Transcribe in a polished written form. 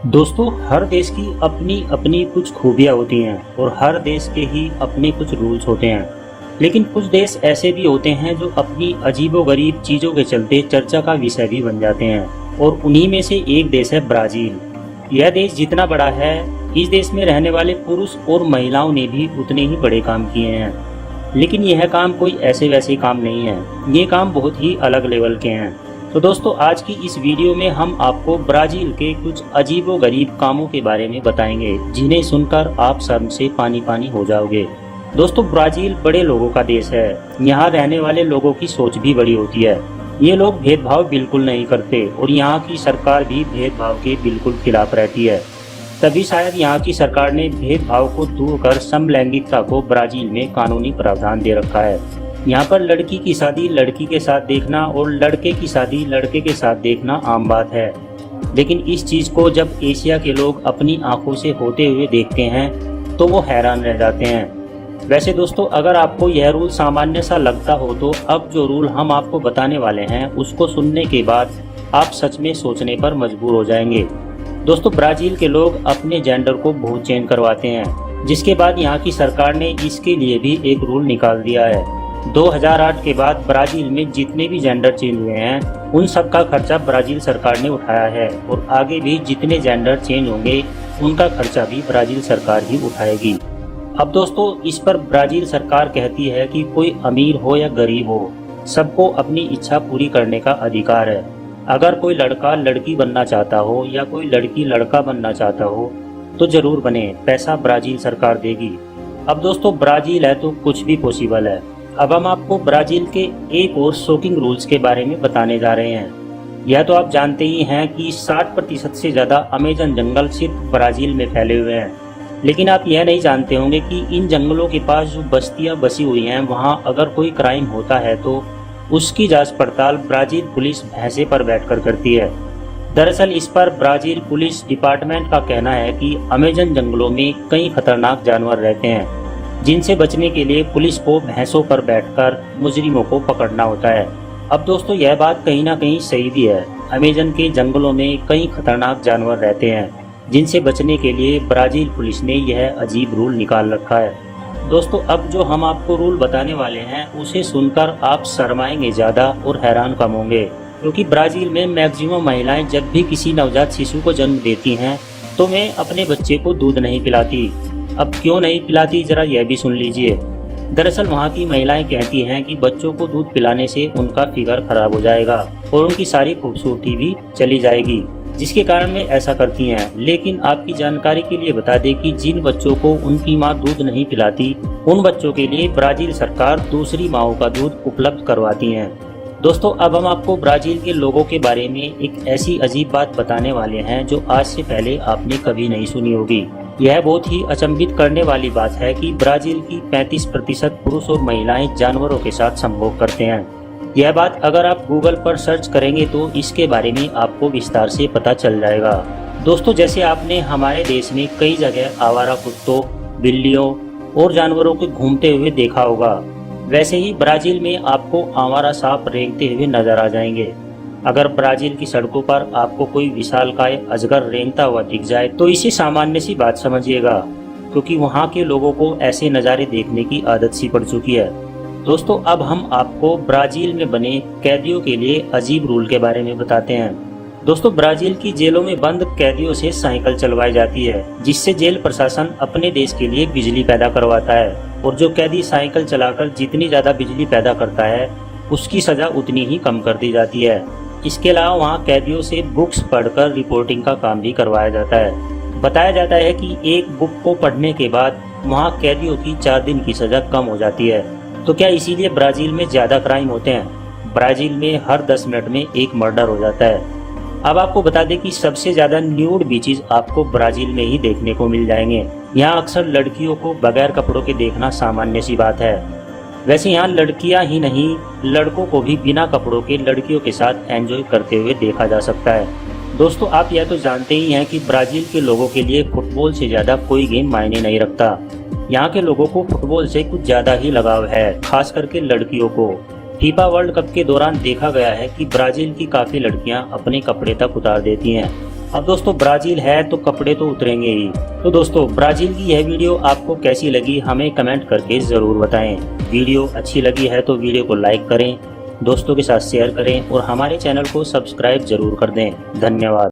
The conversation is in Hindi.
दोस्तों, हर देश की अपनी अपनी कुछ खूबियाँ होती हैं और हर देश के ही अपने कुछ रूल्स होते हैं। लेकिन कुछ देश ऐसे भी होते हैं जो अपनी अजीबोगरीब चीज़ों के चलते चर्चा का विषय भी बन जाते हैं, और उन्हीं में से एक देश है ब्राज़ील। यह देश जितना बड़ा है, इस देश में रहने वाले पुरुष और महिलाओं ने भी उतने ही बड़े काम किए हैं। लेकिन यह काम कोई ऐसे वैसे काम नहीं है, ये काम बहुत ही अलग लेवल के हैं। तो दोस्तों, आज की इस वीडियो में हम आपको ब्राज़ील के कुछ अजीबोगरीब कामों के बारे में बताएंगे, जिन्हें सुनकर आप शर्म से पानी पानी हो जाओगे। दोस्तों, ब्राज़ील बड़े लोगों का देश है। यहाँ रहने वाले लोगों की सोच भी बड़ी होती है। ये लोग भेदभाव बिल्कुल नहीं करते और यहाँ की सरकार भी भेदभाव के बिल्कुल खिलाफ रहती है। तभी शायद यहाँ की सरकार ने भेदभाव को दूर कर समलैंगिकता को ब्राज़ील में कानूनी प्रावधान दे रखा है। यहाँ पर लड़की की शादी लड़की के साथ देखना और लड़के की शादी लड़के के साथ देखना आम बात है। लेकिन इस चीज़ को जब एशिया के लोग अपनी आंखों से होते हुए देखते हैं तो वो हैरान रह जाते हैं। वैसे दोस्तों, अगर आपको यह रूल सामान्य सा लगता हो तो अब जो रूल हम आपको बताने वाले हैं उसको सुनने के बाद आप सच में सोचने पर मजबूर हो जाएंगे। दोस्तों, ब्राज़ील के लोग अपने जेंडर को बहुत चेंज करवाते हैं, जिसके बाद यहाँ की सरकार ने इसके लिए भी एक रूल निकाल दिया है। 2008 के बाद ब्राज़ील में जितने भी जेंडर चेंज हुए हैं उन सब का खर्चा ब्राज़ील सरकार ने उठाया है, और आगे भी जितने जेंडर चेंज होंगे उनका खर्चा भी ब्राज़ील सरकार ही उठाएगी। अब दोस्तों, इस पर ब्राज़ील सरकार कहती है कि कोई अमीर हो या गरीब हो, सबको अपनी इच्छा पूरी करने का अधिकार है। अगर कोई लड़का लड़की बनना चाहता हो या कोई लड़की लड़का बनना चाहता हो तो जरूर बने, पैसा ब्राज़ील सरकार देगी। अब दोस्तों, ब्राज़ील है तो कुछ भी पॉसिबल है। अब हम आपको ब्राज़ील के एक और शॉकिंग रूल्स के बारे में बताने जा रहे हैं। यह तो आप जानते ही हैं कि 60% से ज़्यादा अमेज़न जंगल सिर्फ ब्राज़ील में फैले हुए हैं। लेकिन आप यह नहीं जानते होंगे कि इन जंगलों के पास जो बस्तियां बसी हुई हैं, वहां अगर कोई क्राइम होता है तो उसकी जांच पड़ताल ब्राज़ील पुलिस भैंसे पर बैठकर करती है। दरअसल इस पर ब्राज़ील पुलिस डिपार्टमेंट का कहना है कि अमेज़न जंगलों में कई खतरनाक जानवर रहते हैं, जिनसे बचने के लिए पुलिस को भैंसों पर बैठकर मुजरिमों को पकड़ना होता है। अब दोस्तों, यह बात कहीं ना कहीं सही भी है। अमेज़न के जंगलों में कई खतरनाक जानवर रहते हैं, जिनसे बचने के लिए ब्राज़ील पुलिस ने यह अजीब रूल निकाल रखा है। दोस्तों, अब जो हम आपको रूल बताने वाले हैं उसे सुनकर आप शर्माएंगे ज़्यादा और हैरान कम होंगे, क्योंकि ब्राज़ील में मैक्सिमम महिलाएं जब भी किसी नवजात शिशु को जन्म देती हैं तो वे अपने बच्चे को दूध नहीं पिलाती। अब क्यों नहीं पिलाती, जरा यह भी सुन लीजिए। दरअसल वहाँ की महिलाएं कहती हैं कि बच्चों को दूध पिलाने से उनका फिगर खराब हो जाएगा और उनकी सारी खूबसूरती भी चली जाएगी, जिसके कारण वे ऐसा करती हैं। लेकिन आपकी जानकारी के लिए बता दें कि जिन बच्चों को उनकी मां दूध नहीं पिलाती, उन बच्चों के लिए ब्राज़ील सरकार दूसरी माओं का दूध उपलब्ध करवाती है। दोस्तों, अब हम आपको ब्राज़ील के लोगों के बारे में एक ऐसी अजीब बात बताने वाले हैं जो आज से पहले आपने कभी नहीं सुनी होगी। यह बहुत ही अचंभित करने वाली बात है कि ब्राज़ील की 35% पुरुष और महिलाएं जानवरों के साथ संभोग करते हैं। यह बात अगर आप गूगल पर सर्च करेंगे तो इसके बारे में आपको विस्तार से पता चल जाएगा। दोस्तों, जैसे आपने हमारे देश में कई जगह आवारा कुत्तों, बिल्लियों और जानवरों को घूमते हुए देखा होगा, वैसे ही ब्राज़ील में आपको आवारा सांप रेंगते हुए नजर आ जाएंगे। अगर ब्राज़ील की सड़कों पर आपको कोई विशालकाय अजगर रेंगता हुआ दिख जाए तो इसे सामान्य सी बात समझिएगा, क्योंकि वहाँ के लोगों को ऐसे नज़ारे देखने की आदत सी पड़ चुकी है। दोस्तों, अब हम आपको ब्राज़ील में बने कैदियों के लिए अजीब रूल के बारे में बताते हैं। दोस्तों, ब्राज़ील की जेलों में बंद कैदियों से साइकिल चलवाई जाती है, जिससे जेल प्रशासन अपने देश के लिए बिजली पैदा करवाता है, और जो कैदी साइकिल चलाकर जितनी ज़्यादा बिजली पैदा करता है उसकी सज़ा उतनी ही कम कर दी जाती है। इसके अलावा वहाँ कैदियों से बुक्स पढ़कर रिपोर्टिंग का काम भी करवाया जाता है। बताया जाता है कि एक बुक को पढ़ने के बाद वहाँ कैदियों की 4 दिन की सज़ा कम हो जाती है। तो क्या इसीलिए ब्राज़ील में ज़्यादा क्राइम होते हैं? ब्राज़ील में हर 10 मिनट में एक मर्डर हो जाता है। अब आपको बता दें कि सबसे ज़्यादा न्यूड बीचेस आपको ब्राज़ील में ही देखने को मिल जाएंगे। यहाँ अक्सर लड़कियों को बगैर कपड़ों के देखना सामान्य सी बात है। वैसे यहाँ लड़कियाँ ही नहीं, लड़कों को भी बिना कपड़ों के लड़कियों के साथ एंजॉय करते हुए देखा जा सकता है। दोस्तों, आप यह तो जानते ही हैं कि ब्राज़ील के लोगों के लिए फुटबॉल से ज़्यादा कोई गेम मायने नहीं रखता। यहाँ के लोगों को फुटबॉल से कुछ ज़्यादा ही लगाव है, खास करके लड़कियों को। फीफा वर्ल्ड कप के दौरान देखा गया है कि ब्राज़ील की काफ़ी लड़कियां अपने कपड़े तक उतार देती हैं। अब दोस्तों ब्राजील है तो कपड़े तो उतरेंगे ही। तो दोस्तों ब्राजील की यह वीडियो आपको कैसी लगी हमें कमेंट करके ज़रूर बताएं। वीडियो अच्छी लगी है तो वीडियो को लाइक करें, दोस्तों के साथ शेयर करें और हमारे चैनल को सब्सक्राइब जरूर कर दें। धन्यवाद।